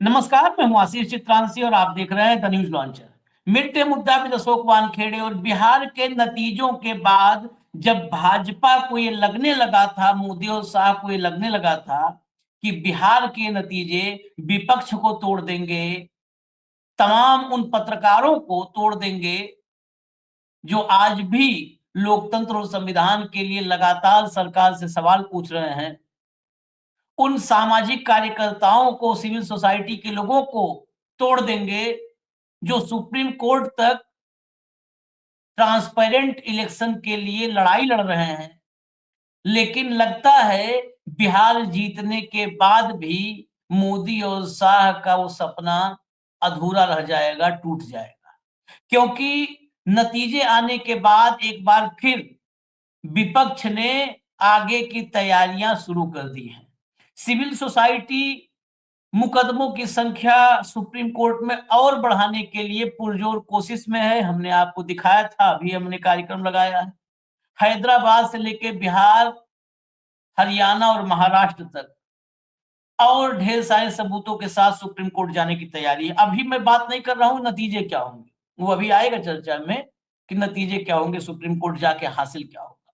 नमस्कार, मैं हूं आशीष चित्रांशी और आप देख रहे हैं the news launcher. Mid day मुद्दा विद अशोक वानखेड़े। और बिहार के नतीजों के बाद जब भाजपा को ये लगने लगा था, मोदी और शाह को ये लगने लगा था कि बिहार के नतीजे विपक्ष को तोड़ देंगे, तमाम उन पत्रकारों को तोड़ देंगे जो आज भी लोकतंत्र और संविधान के लिए लगातार सरकार से सवाल पूछ रहे हैं, उन सामाजिक कार्यकर्ताओं को, सिविल सोसाइटी के लोगों को तोड़ देंगे जो सुप्रीम कोर्ट तक ट्रांसपेरेंट इलेक्शन के लिए लड़ाई लड़ रहे हैं। लेकिन लगता है बिहार जीतने के बाद भी मोदी और शाह का वो सपना अधूरा रह जाएगा, टूट जाएगा। क्योंकि नतीजे आने के बाद एक बार फिर विपक्ष ने आगे की तैयारियां शुरू कर दी हैं। सिविल सोसाइटी मुकदमों की संख्या सुप्रीम कोर्ट में और बढ़ाने के लिए पुरजोर कोशिश में है। हमने आपको दिखाया था, अभी हमने कार्यक्रम लगाया है। हैदराबाद से लेके बिहार, हरियाणा और महाराष्ट्र तक और ढेर सारे सबूतों के साथ सुप्रीम कोर्ट जाने की तैयारी है। अभी मैं बात नहीं कर रहा हूं नतीजे क्या होंगे, वो अभी आएगा चर्चा में कि नतीजे क्या होंगे, सुप्रीम कोर्ट जाके हासिल क्या होगा।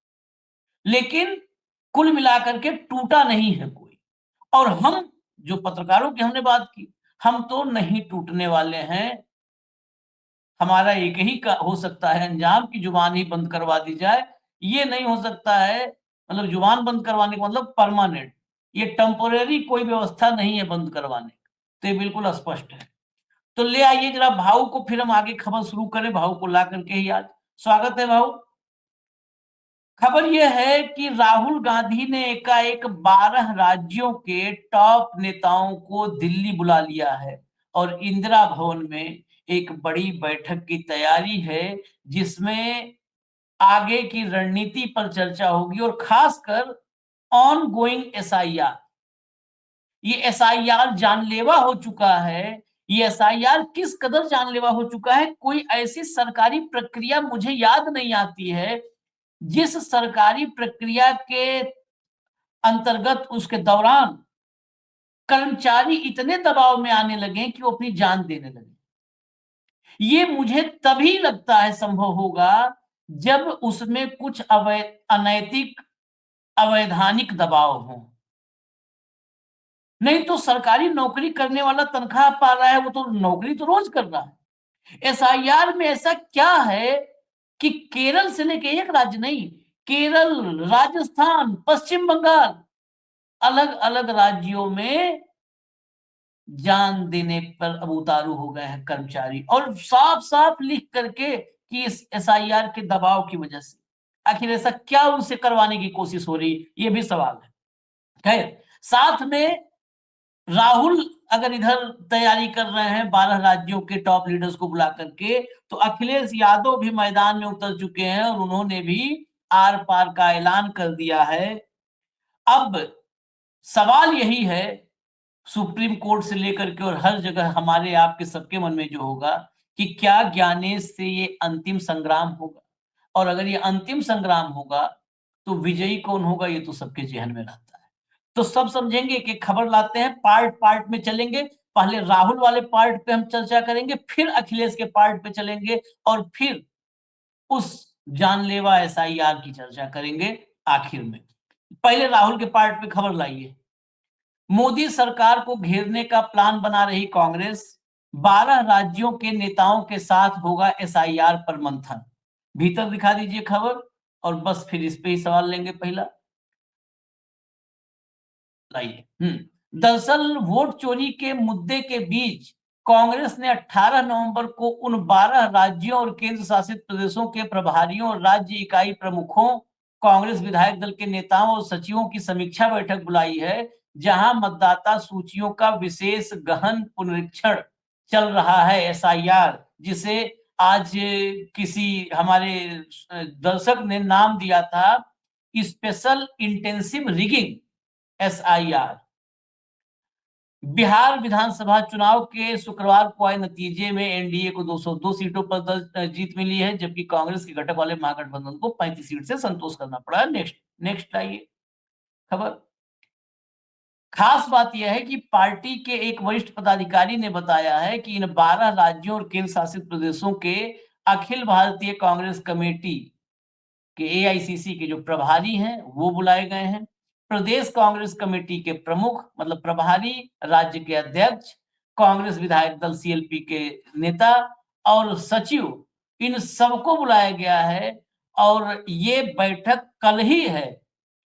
लेकिन कुल मिलाकर के टूटा नहीं है कोई। और हम जो पत्रकारों की हमने बात की, हम तो नहीं टूटने वाले हैं। हमारा एक ही का हो सकता है अंजाम की जुबान ही बंद करवा दी जाए। ये नहीं हो सकता है, मतलब जुबान बंद करवाने का मतलब परमानेंट। ये टेम्परेरी कोई व्यवस्था नहीं है बंद करवाने की। तो ये बिल्कुल स्पष्ट है। तो ले आइए जरा भाऊ को, फिर हम आगे खबर शुरू करें। भाऊ को ला करके ही आज स्वागत है भाऊ। खबर यह है कि राहुल गांधी ने एकाएक 12 राज्यों के टॉप नेताओं को दिल्ली बुला लिया है और इंदिरा भवन में एक बड़ी बैठक की तैयारी है, जिसमें आगे की रणनीति पर चर्चा होगी और खासकर ऑन गोइंग एसआईआर। ये एसआईआर जानलेवा हो चुका है। ये एसआईआर किस कदर जानलेवा हो चुका है, कोई ऐसी सरकारी प्रक्रिया मुझे याद नहीं आती है जिस सरकारी प्रक्रिया के अंतर्गत, उसके दौरान कर्मचारी इतने दबाव में आने लगे कि वो अपनी जान देने लगे। ये मुझे तभी लगता है संभव होगा जब उसमें कुछ अनैतिक, अवैधानिक दबाव हो। नहीं तो सरकारी नौकरी करने वाला तनख्वाह पा रहा है, वो तो नौकरी तो रोज कर रहा है। एसआईआर में ऐसा क्या है कि केरल से लेके, एक राज्य नहीं, केरल, राजस्थान, पश्चिम बंगाल, अलग अलग राज्यों में जान देने पर अब उतारू हो गए हैं कर्मचारी, और साफ साफ लिख करके कि इस एसआईआर के दबाव की वजह से। आखिर ऐसा क्या उनसे करवाने की कोशिश हो रही, ये भी सवाल है। खैर, साथ में राहुल अगर इधर तैयारी कर रहे हैं 12 राज्यों के टॉप लीडर्स को बुला करके, तो अखिलेश यादव भी मैदान में उतर चुके हैं और उन्होंने भी आर पार का ऐलान कर दिया है। अब सवाल यही है, सुप्रीम कोर्ट से लेकर के और हर जगह हमारे आपके सबके मन में जो होगा, कि क्या ज्ञानेश से ये अंतिम संग्राम होगा। और अगर ये अंतिम संग्राम होगा तो विजयी कौन होगा, ये तो सबके जहन में रहता है। तो सब समझेंगे कि खबर लाते हैं, पार्ट पार्ट में चलेंगे। पहले राहुल वाले पार्ट पे हम चर्चा करेंगे, फिर अखिलेश के पार्ट पे चलेंगे, और फिर उस जानलेवा एसआईआर की चर्चा करेंगे आखिर में। पहले राहुल के पार्ट पे खबर लाइए। मोदी सरकार को घेरने का प्लान बना रही कांग्रेस, 12 राज्यों के नेताओं के साथ होगा एसआईआर पर मंथन। भीतर दिखा दीजिए खबर, और बस फिर इस पे ही सवाल लेंगे पहला। लाइए। दरअसल वोट चोरी के मुद्दे के बीच कांग्रेस ने 18 नवंबर को उन 12 राज्यों और केंद्र शासित प्रदेशों के प्रभारियों और राज्य इकाई प्रमुखों, कांग्रेस विधायक दल के नेताओं और सचिवों की समीक्षा बैठक बुलाई है, जहां मतदाता सूचियों का विशेष गहन पुनरीक्षण चल रहा है, एसआईआर, जिसे आज किसी हमारे दर्शक ने नाम दिया था special intensive rigging SIR. Bihar विधानसभा चुनाव के शुक्रवार को आए नतीजे में एनडीए को 202 सीटों पर जीत मिली है, जबकि कांग्रेस के घटक वाले महागठबंधन को 35 सीट से संतोष करना पड़ा है। नेक्स्ट नेक्स्ट आइए खबर। खास बात यह है कि पार्टी के एक वरिष्ठ पदाधिकारी ने बताया है कि इन 12 राज्यों और केंद्र शासित प्रदेशों के अखिल भारतीय कांग्रेस कमेटी के एआईसीसी के जो प्रभारी हैं, वो बुलाए गए हैं। प्रदेश कांग्रेस कमेटी के प्रमुख मतलब प्रभारी, राज्य के अध्यक्ष, कांग्रेस विधायक दल सीएलपी के नेता और सचिव, इन सबको बुलाया गया है और ये बैठक कल ही है।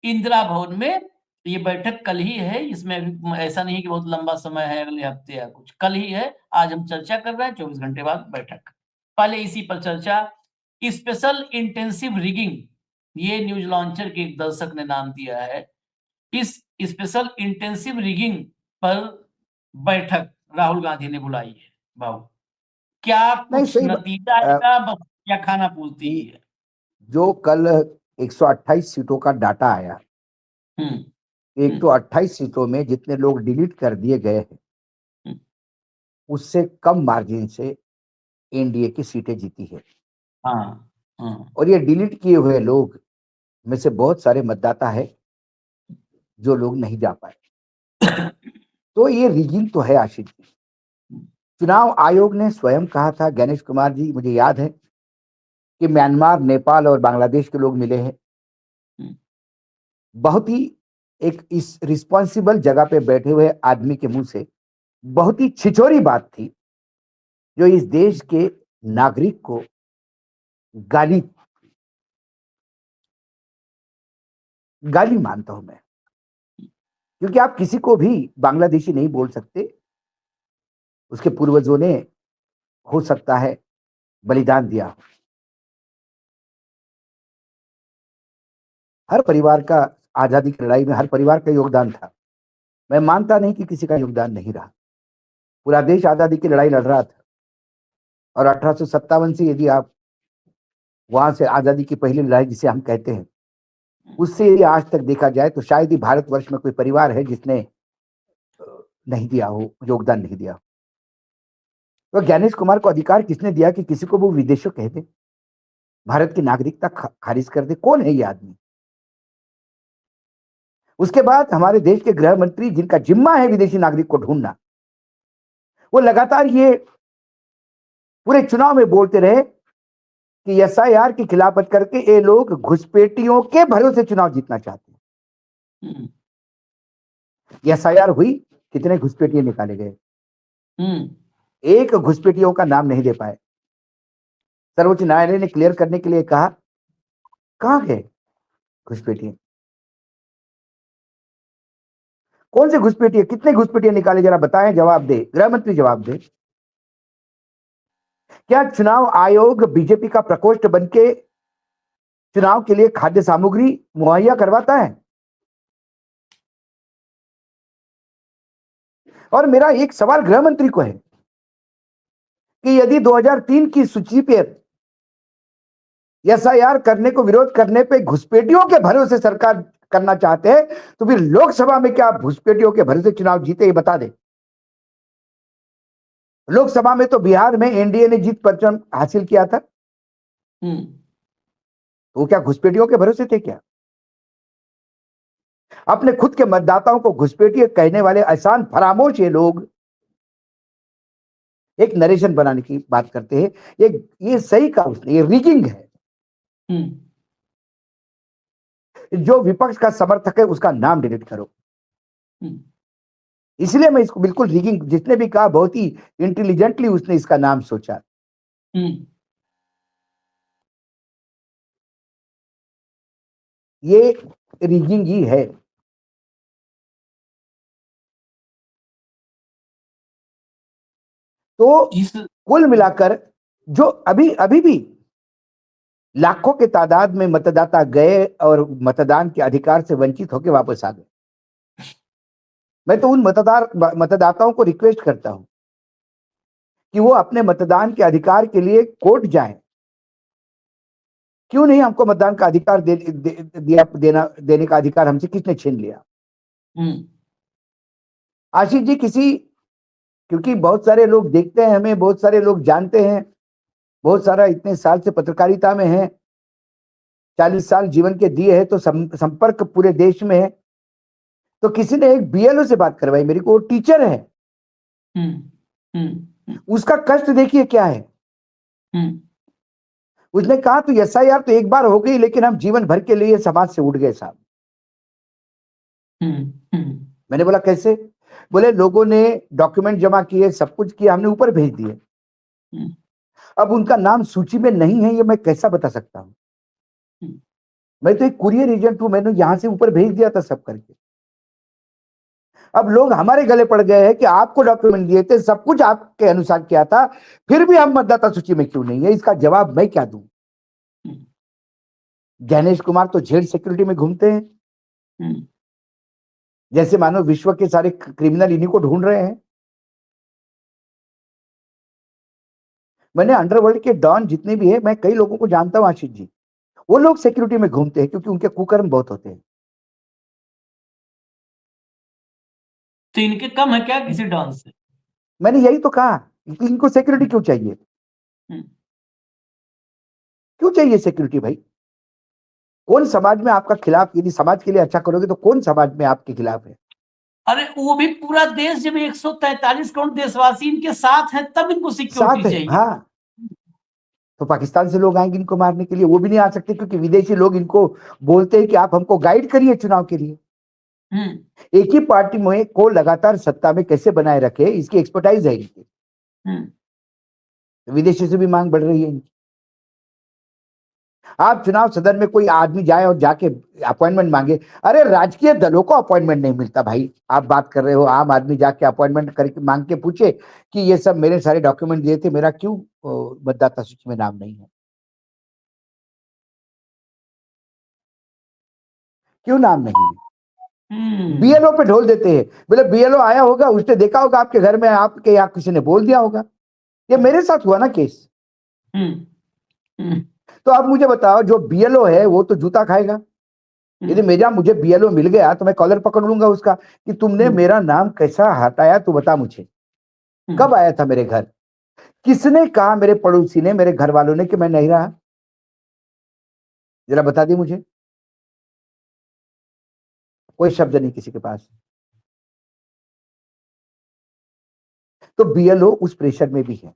इंदिरा भवन में ये बैठक कल ही है, इसमें अभी ऐसा नहीं है कि बहुत लंबा समय है, अगले हफ्ते या कुछ, कल ही है। आज हम चर्चा कर रहे हैं, 24 घंटे बाद बैठक। पहले इसी पर चर्चा। स्पेशल इंटेंसिव रिगिंग, ये न्यूज़ लॉन्चर के एक दर्शक ने नाम दिया है। इस स्पेशल इंटेंसिव रिगिंग पर बैठक राहुल गांधी ने बुलाई है। बाबू, क्या नहीं, कुछ सही नतीजा आएगा बस, या खाना पूर्ति ही है? जो कल 128 सीटों का डाटा आया, एक तो 28 सीटों में जितने लोग डिलीट कर दिए गए हैं, उससे कम मार्जिन से एनडीए की सीटें जीती है। और ये डिलीट किए हुए लोग में से बहुत सारे मतदाता है जो लोग नहीं जा पाए। तो ये रिगिंग तो है आशीष जी। चुनाव आयोग ने स्वयं कहा था, गणेश कुमार जी, मुझे याद है कि म्यांमार, नेपाल और बांग्लादेश के लोग मिले हैं। बहुत ही एक इस रिस्पॉन्सिबल जगह पे बैठे हुए आदमी के मुंह से बहुत ही छिछोरी बात थी, जो इस देश के नागरिक को गाली गाली मानता हूं मैं, क्योंकि आप किसी को भी बांग्लादेशी नहीं बोल सकते। उसके पूर्वजों ने हो सकता है बलिदान दिया। हर परिवार का आजादी की लड़ाई में हर परिवार का योगदान था। मैं मानता नहीं कि किसी का योगदान नहीं रहा। पूरा देश आजादी की लड़ाई लड़ रहा था और 1857 से यदि आप वहां से आजादी की पहली लड़ाई जिसे हम कहते हैं, उससे यदि आज तक देखा जाए तो शायद ही भारतवर्ष में कोई परिवार है जिसने नहीं दिया हो, योगदान नहीं दिया। तो ज्ञानेश कुमार को अधिकार किसने दिया कि किसी को वो विदेशों कह दे, भारत की नागरिकता खारिज कर दे? कौन है ये आदमी? उसके बाद हमारे देश के गृह मंत्री, जिनका जिम्मा है विदेशी नागरिक को ढूंढना, वो लगातार ये पूरे चुनाव में बोलते रहे कि एसआईआर की खिलाफत करके ये लोग घुसपैठियों के भरोसे चुनाव जीतना चाहते हैं। एसआईआर हुई, कितने घुसपैठिए निकाले गए? एक घुसपैठियों का नाम नहीं दे पाए। सर्वोच्च न्यायालय ने क्लियर करने के लिए कहा, कहां गए घुसपैठिए? कौन से घुसपैठिए, कितने घुसपैठिए निकाले? जरा बताएं, जवाब दे, गृह मंत्री जवाब दे। क्या चुनाव आयोग बीजेपी का प्रकोष्ठ बनके चुनाव के लिए खाद्य सामग्री मुहैया करवाता है? और मेरा एक सवाल गृह मंत्री को है कि यदि 2003 की सूची पे एसआईआर करने को विरोध करने पे घुसपैठियों के भरोसे सरकार करना चाहते हैं, तो फिर लोकसभा में क्या आप घुसपैठियों के भरोसे चुनाव जीते? ये बता दे। लोकसभा में तो बिहार में एनडीए ने जीत परचम हासिल किया था, तो क्या घुसपैठियों के भरोसे थे क्या? अपने खुद के मतदाताओं को घुसपैठिए कहने वाले आसान फरामोश ये लोग एक नरेशन बनाने की बात करते हैं। ये सही कहा उसने, ये रिगिंग है। जो विपक्ष का समर्थक है उसका नाम डिलीट करो। इसलिए मैं इसको बिल्कुल रिगिंग, जिसने भी कहा बहुत ही इंटेलिजेंटली उसने इसका नाम सोचा। ये रिगिंग ही है। तो कुल मिलाकर जो अभी अभी भी लाखों के तादाद में मतदाता गए और मतदान के अधिकार से वंचित होकर वापस आ गए। मैं तो उन मतदाताओं को रिक्वेस्ट करता हूं कि वो अपने मतदान के अधिकार के लिए कोर्ट जाएं। क्यों नहीं? हमको मतदान का अधिकार देने का अधिकार हमसे किसने छीन लिया? आशीष जी, क्योंकि बहुत सारे लोग देखते हैं हमें, बहुत सारे लोग जानते हैं, बहुत सारा इतने साल से पत्रकारिता में है, 40 साल जीवन के दिए हैं, तो संपर्क पूरे देश में है। तो किसी ने एक बीएलओ से बात करवाई मेरी को, वो टीचर है। उसका कष्ट देखिए क्या है। उसने कहा तो एसआईआर तो एक बार हो गई, लेकिन हम जीवन भर के लिए समाज से उठ गए साहब। मैंने बोला कैसे? बोले लोगों ने डॉक्यूमेंट जमा किए, सब कुछ किया, हमने ऊपर भेज दिए, अब उनका नाम सूची में नहीं है, ये मैं कैसा बता सकता हूं? मैं तो एक कुरियर एजेंट हूं, मैंने यहां से ऊपर भेज दिया था सब करके। अब लोग हमारे गले पड़ गए हैं कि आपको डॉक्यूमेंट दिए थे, सब कुछ आपके अनुसार किया था, फिर भी हम मतदाता सूची में क्यों नहीं है? इसका जवाब मैं क्या दूं? गणेश कुमार तो जेल सिक्योरिटी में घूमते हैं, जैसे मानो विश्व के सारे क्रिमिनल इन्हीं को ढूंढ रहे हैं। मैंने अंडरवर्ल्ड के डॉन जितने भी है, मैं कई लोगों को जानता हूं आशीष जी, वो लोग सिक्योरिटी में घूमते हैं क्योंकि उनके कुकर्म बहुत होते हैं। तो इनके कम है क्या किसी डॉन से? मैंने यही तो कहा कि इनको सिक्योरिटी क्यों चाहिए? क्यों चाहिए सिक्योरिटी भाई? कौन समाज में आपका खिलाफ? यदि समाज के लिए अच्छा करोगे तो कौन समाज में आपके खिलाफ है? अरे वो भी पूरा देश, जब 143 करोड़ देशवासी इनके साथ हैं तब इनको सिक्योरिटी साथ है, चाहिए। हाँ। तो पाकिस्तान से लोग आएंगे इनको मारने के लिए, वो भी नहीं आ सकते क्योंकि विदेशी लोग इनको बोलते हैं कि आप हमको गाइड करिए चुनाव के लिए। एक ही पार्टी में को लगातार सत्ता में कैसे बनाए रखे, इसकी एक्सपर्टाइज है इनकी। विदेशी से भी मांग बढ़ रही है इनकी। आप चुनाव सदन में कोई आदमी जाए और जाके अपॉइंटमेंट मांगे, अरे राजकीय दलों को अपॉइंटमेंट नहीं मिलता भाई। आप बात कर रहे हो आम आदमी जाके अपॉइंटमेंट करके मांग के पूछे कि ये सब मेरे सारे डॉक्यूमेंट दिए थे, मेरा क्यों मतदाता सूची में नाम नहीं है? क्यों नाम नहीं है? बीएलओ पे ढोल देते हैं। बोले बीएलओ आया होगा, उसने देखा होगा आपके घर में, आपके या किसी ने बोल दिया होगा। ये मेरे साथ हुआ ना केस। तो आप मुझे बताओ, जो बीएलओ है वो तो जूता खाएगा। यदि मेरा मुझे बीएलओ मिल गया तो मैं कॉलर पकड़ लूंगा उसका कि तुमने मेरा नाम कैसा हटाया, तू बता मुझे। कब आया था मेरे घर? किसने कहा? मेरे पड़ोसी ने, मेरे घर वालों ने कि मैं नहीं रहा? जरा बता दी मुझे। कोई शब्द नहीं किसी के पास। तो बीएलओ उस प्रेशर में भी है,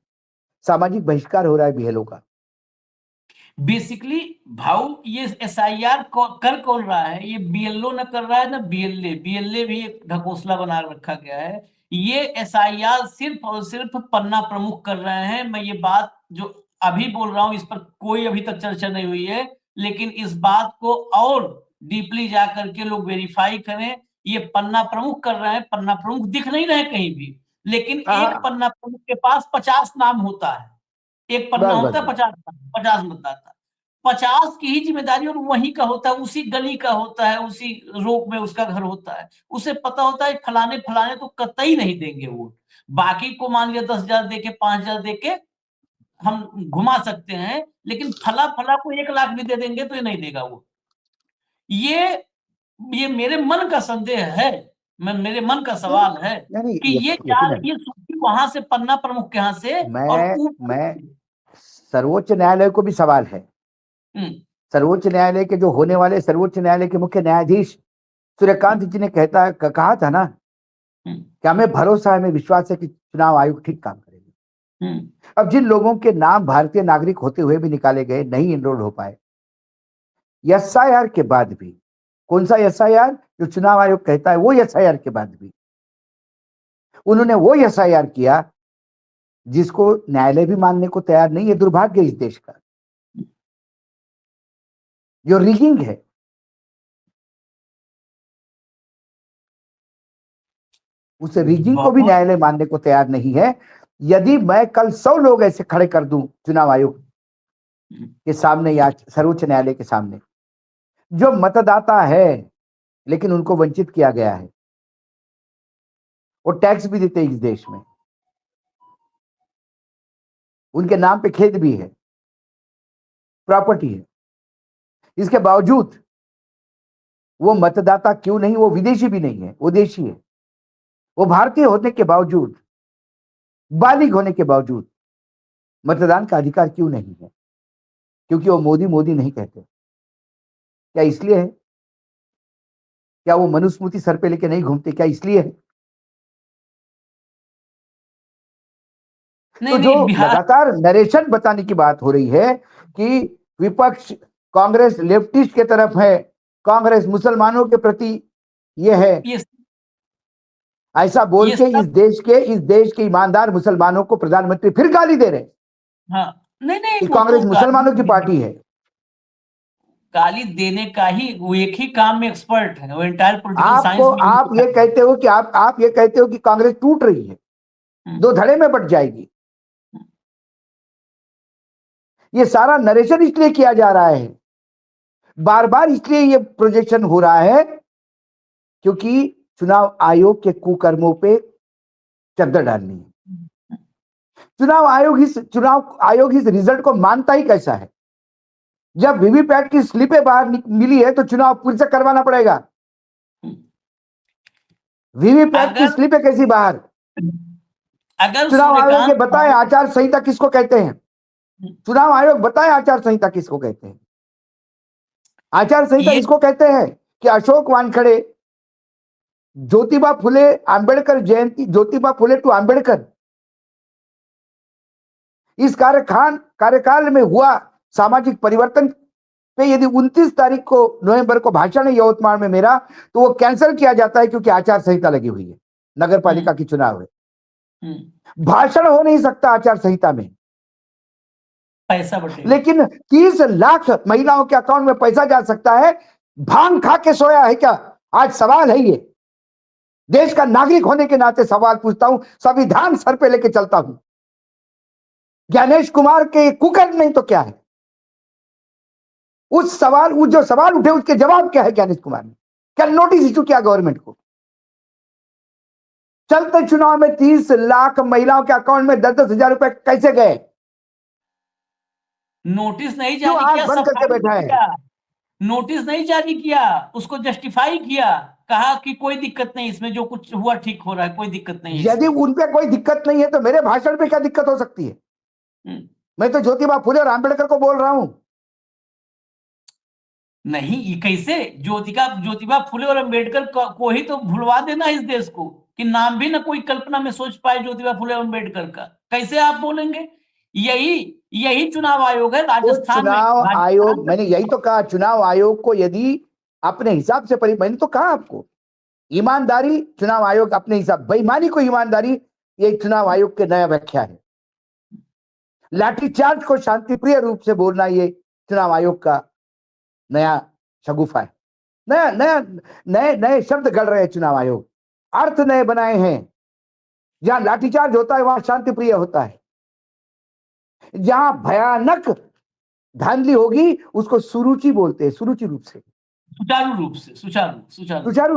सामाजिक बहिष्कार हो रहा है बीएलओ का। बेसिकली भाऊ, ये एसआईआर कर कौन रहा है? ये बीएलओ न कर रहा है ना बीएलए। बीएलए भी एक ढकोसला बना रखा गया है। ये एसआईआर सिर्फ और सिर्फ पन्ना प्रमुख कर रहे हैं। मैं ये बात जो अभी बोल रहा हूं, इस पर कोई अभी तक चर्चा नहीं हुई है, लेकिन इस बात को और डीपली जा करके लोग वेरीफाई करें। ये पन्ना प्रमुख कर रहे हैं, पन्ना प्रमुख दिख नहीं रहे कहीं भी, लेकिन एक पन्ना प्रमुख के पास 50 नाम होता है। एक पन्ना बस बस होता है बस। 50, 50 मतदाता, 50 की ही जिम्मेदारी, और वहीं का होता है, उसी गली का होता है, उसी रोक में उसका घर होता है। उसे पता होता है फलाने फलाने तो कतई नहीं देंगे वोट। बाकी को मान लिया 10,000 देके, 5,000 देके हम घुमा सकते हैं, लेकिन फला फला को 1 लाख भी दे देंगे तो ये नहीं देगा वो। ये ये मेरे मन का संदेह है, मेरे मन का सवाल है नहीं, कि ये जा यकीनन। रही है सूची वहां से, पन्ना प्रमुख के यहाँ से, और ऊपर। मैं सर्वोच्च न्यायालय को भी सवाल है। सर्वोच्च न्यायालय के जो होने वाले सर्वोच्च न्यायालय के मुख्य न्यायाधीश सूर्यकांत जी ने कहा था ना कि हमें भरोसा है, हमें विश्वास है कि चुनाव आयोग ठीक काम करेगी। अब जिन लोगों के नाम भारतीय नागरिक होते हुए भी निकाले गए, नहीं एनरोल हो पाए, एसआईआर के बाद भी, कौन सा एसआईआर जो चुनाव आयोग कहता है, वो एसआईआर के बाद भी उन्होंने वो एसआईआर किया जिसको न्यायालय भी मानने को तैयार नहीं है। दुर्भाग्य इस देश का, जो रिगिंग है। उस रिगिंग को भी बहुत न्यायालय मानने को तैयार नहीं है। यदि मैं कल 100 लोग ऐसे खड़े कर दूं चुनाव आयोग के सामने या सर्वोच्च न्यायालय के सामने, जो मतदाता है लेकिन उनको वंचित किया गया है, वो टैक्स भी देते हैं इस देश में, उनके नाम पे खेत भी है, प्रॉपर्टी है, इसके बावजूद वो मतदाता क्यों नहीं? वो विदेशी भी नहीं है, वो देशी है। वो भारतीय होने के बावजूद, बालिग होने के बावजूद मतदान का अधिकार क्यों नहीं है? क्योंकि वो मोदी मोदी नहीं कहते। क्या इसलिए है? क्या वो मनुस्मृति सर पे लेके नहीं घूमते? क्या इसलिए है? तो जो लगातार नरेशन बताने की बात हो रही है कि विपक्ष कांग्रेस लेफ्टिस्ट के तरफ है, कांग्रेस मुसलमानों के प्रति ये है, ऐसा बोल के इस देश के ईमानदार मुसलमानों को प्रधानमंत्री फिर गाली दे रहे। हाँ, नहीं कि कांग्रेस तो मुसलमानों की पार्टी है। गाली देने का ही वो एक ही काम में एक्सपर्ट है, वो एंटायर पॉलिटिकल साइंस में। आप ये कहते हो कि आप ये कहते हो कि कांग्रेस टूट रही है, दो धड़े में बट जाएगी। ये सारा नरेशन इसलिए किया जा रहा है, बार बार इसलिए ये प्रोजेक्शन हो रहा है क्योंकि चुनाव आयोग के कुकर्मों पे चद्दर डालनी है। चुनाव आयोग इस रिजल्ट को मानता ही कैसा है? जब वीवीपैट की स्लिपें बाहर मिली है तो चुनाव फिर से करवाना पड़ेगा। वीवीपैट की स्लिपें कैसी बाहर? अगर चुनाव आयोग ये बताए आचार संहिता किसको कहते हैं? चुनाव आयोग बताए आचार संहिता किसको कहते हैं? आचार संहिता इसको कहते हैं कि अशोक वानखड़े ज्योतिबा फुले अंबेडकर जयंती, ज्योतिबा फुले टू अंबेडकर, इस कार्यकाल में हुआ सामाजिक परिवर्तन पे यदि 29 तारीख को नवंबर को भाषण है यवतमाल में मेरा, तो वो कैंसिल किया जाता है क्योंकि आचार संहिता लगी हुई है, नगर पालिका की चुनाव है। भाषण हो नहीं सकता आचार संहिता में, पैसा बटेगा। लेकिन 30 लाख महिलाओं के अकाउंट में पैसा जा सकता है। भांग खा के सोया है क्या? आज सवाल है ये, देश का नागरिक होने के नाते सवाल पूछता हूं, संविधान सर पे लेके चलता हूं। ज्ञानेश कुमार के कुकर्म नहीं तो क्या है? वो जो सवाल उठे उसके जवाब क्या है ज्ञानेश कुमार ने? क्या नोटिस इशू किया गवर्नमेंट को? चलते चुनाव में 30 लाख महिलाओं के अकाउंट में 10-10 हजार रुपए कैसे गए? नोटिस नहीं जारी किया, बंद करके बैठा है। नोटिस नहीं जारी किया, उसको जस्टिफाई किया, कहा कि कोई दिक्कत नहीं, इसमें जो कुछ हुआ ठीक हो रहा है, कोई दिक्कत नहीं है। यदि उन पे कोई दिक्कत नहीं है तो मेरे भाषण पे क्या दिक्कत हो सकती है? मैं तो ज्योतिबा फुले और अंबेडकर को बोल रहा हूं। नहीं, ये कैसे? ज्योतिबा फुले और अंबेडकर को ही तो भुलवा देना इस देश को, कि नाम भी ना कोई कल्पना में सोच पाए ज्योतिबा फुले और अंबेडकर का। कैसे आप बोलेंगे? यही चुनाव आयोग है राजस्थान में। चुनाव आयोग, मैंने यही तो कहा, चुनाव आयोग को यदि अपने हिसाब से मैंने तो कहा आपको, ईमानदारी चुनाव आयोग अपने हिसाब, बेईमानी को ईमानदारी, ये चुनाव आयोग के नया व्याख्या है। लाठीचार्ज को शांतिप्रिय रूप से बोलना ये चुनाव आयोग का नया शगुफा है। नए शब्द गढ़ रहे हैं चुनाव आयोग, अर्थ नए बनाए हैं। जहां लाठीचार्ज होता है वहां शांतिप्रिय होता है। जहां भयानक धांधली होगी उसको सुरुचि बोलते हैं, सुरुचि रूप से, सुचारू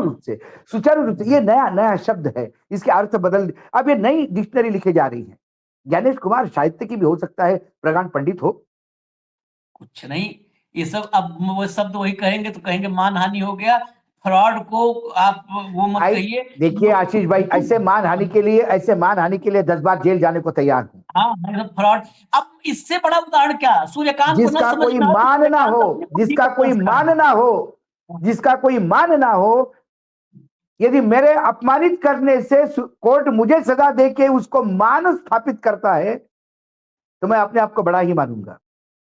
रूप से। ये नया शब्द है, इसके अर्थ बदल, अब ये नई डिक्शनरी लिखे जा रही है। ज्ञानेश कुमार साहित्य की भी हो सकता है, प्रगाढ़ पंडित हो, कुछ नहीं, ये सब अब वो शब्द वही कहेंगे तो कहेंगे मानहानि हो गया, फ्रॉड को आप वो मत कहिए। देखिए आशीष भाई, ऐसे मानहानि के लिए 10 बार जेल जाने को तैयार हूं। हाँ, फ्रॉड। अब इससे बड़ा उदाहरण क्या? सूर्यकांत को जिसका कोई मान ना हो, यदि मेरे अपमानित करने से कोर्ट मुझे सजा देके उसको मान स्थापित करता है तो मैं अपने आप को बड़ा ही मानूंगा।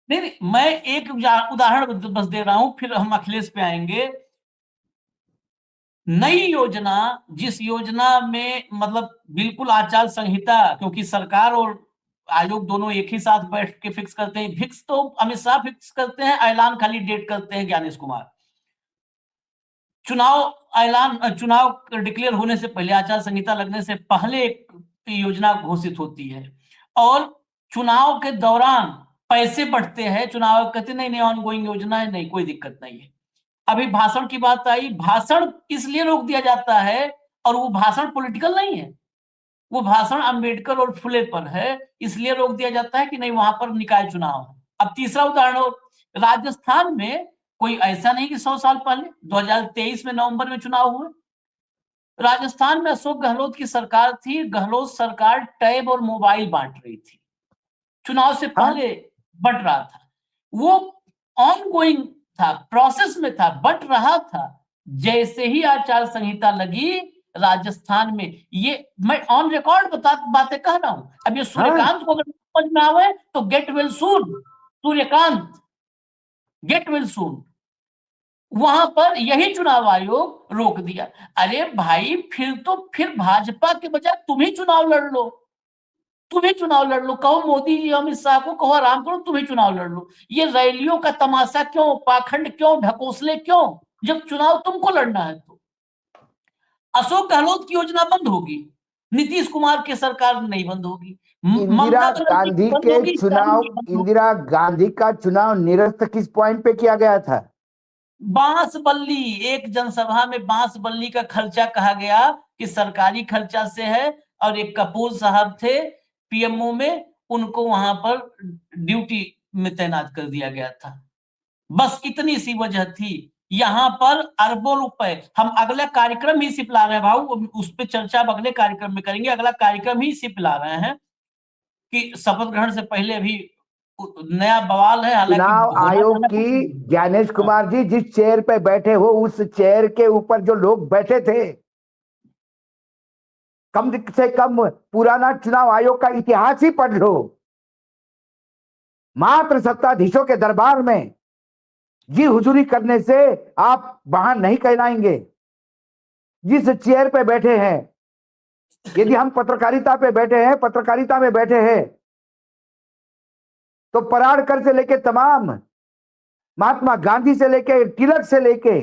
नहीं, मैं एक उदाहरण बस दे रहा हूं, फिर हम अखिलेश पे आएंगे। नई योजना, जिस योजना में मतलब बिल्कुल आचार संहिता, क्योंकि सरकार और आयोग दोनों एक ही साथ बैठ के फिक्स करते हैं, फिक्स तो अमित शाह फिक्स करते हैं, ऐलान खाली डेट करते हैं ज्ञानेश कुमार। चुनाव डिक्लेयर होने से पहले, आचार संहिता लगने से पहले एक योजना घोषित होती है, और चुनाव के दौरान पैसे बढ़ते हैं। चुनाव कहते नहीं ऑन गोइंग योजना है, नहीं कोई दिक्कत नहीं है। अभी भाषण की बात आई, भाषण इसलिए रोक दिया जाता है, और वो भाषण पॉलिटिकल नहीं है, वो भाषण अंबेडकर और फुले पर है, इसलिए रोक दिया जाता है कि नहीं वहां पर निकाय चुनाव है। अब तीसरा उदाहरण, राजस्थान में कोई ऐसा नहीं कि 100 साल पहले 2023 में नवंबर में चुनाव हुए। राजस्थान में अशोक गहलोत की सरकार थी, गहलोत सरकार टैब और मोबाइल बांट रही थी, चुनाव से पहले बट रहा था, वो ऑन गोइंग था, प्रोसेस में था, बट रहा था। जैसे ही आचार संहिता लगी राजस्थान में, ये मैं ऑन रिकॉर्ड बातें कह रहा हूं। अब ये सूर्यकांत को अगर समझ में आवे तो get well soon, Suryakant get well soon. वहां पर यही चुनाव आयोग रोक दिया। अरे भाई फिर भाजपा के बजाय तुम ही चुनाव लड़ लो, तुम ही चुनाव लड़ लो। कहो मोदी जी अमित शाह को, कहो आराम करो, तुम ही चुनाव लड़ लो। ये रैलियों का तमाशा क्यों, पाखंड क्यों, ढकोसले क्यों, जब चुनाव तुमको लड़ना है तो। अशोक गहलोत की योजना बंद होगी, नीतीश कुमार की सरकार नहीं बंद होगी, इंदिरा ममता बनर्जी की गांधी बंद के होगी, स्टालिन की बंद होगी। इंदिरा गांधी का चुनाव निरस्त किस पॉइंट पे किया गया था? बांसबल्ली, एक जनसभा में बांसबल्ली का खर्चा कहा गया कि सरकारी खर्चा से है, और एक कपूर साहब थे पीएमओ में, उनको वहां पर ड्यूटी में तैनात कर दिया गया था। बस इतनी सी वजह थी। यहाँ पर अरबों रुपए, हम अगला कार्यक्रम ही सिर्फ ला रहे हैं भाऊ, उस पर चर्चा अब अगले कार्यक्रम में करेंगे। अगला कार्यक्रम ही सिर्फ ला रहे हैं कि शपथ ग्रहण से पहले अभी नया बवाल है, हालांकि चुनाव होना आयोग जाना की, कुछ। ज्ञानेश कुमार जी, जिस चेयर पे बैठे हो उस चेयर के ऊपर जो लोग बैठे थे, कम से कम पुराना चुनाव आयोग का इतिहास ही पढ़ लो। मात्र सत्ताधीशों के दरबार में जी हुजूरी करने से आप वहां नहीं कहलाएंगे। जिस चेयर पे बैठे हैं, यदि हम पत्रकारिता पे बैठे हैं, पत्रकारिता में बैठे हैं, तो पराड़कर से लेके तमाम, महात्मा गांधी से लेके, तिलक से लेके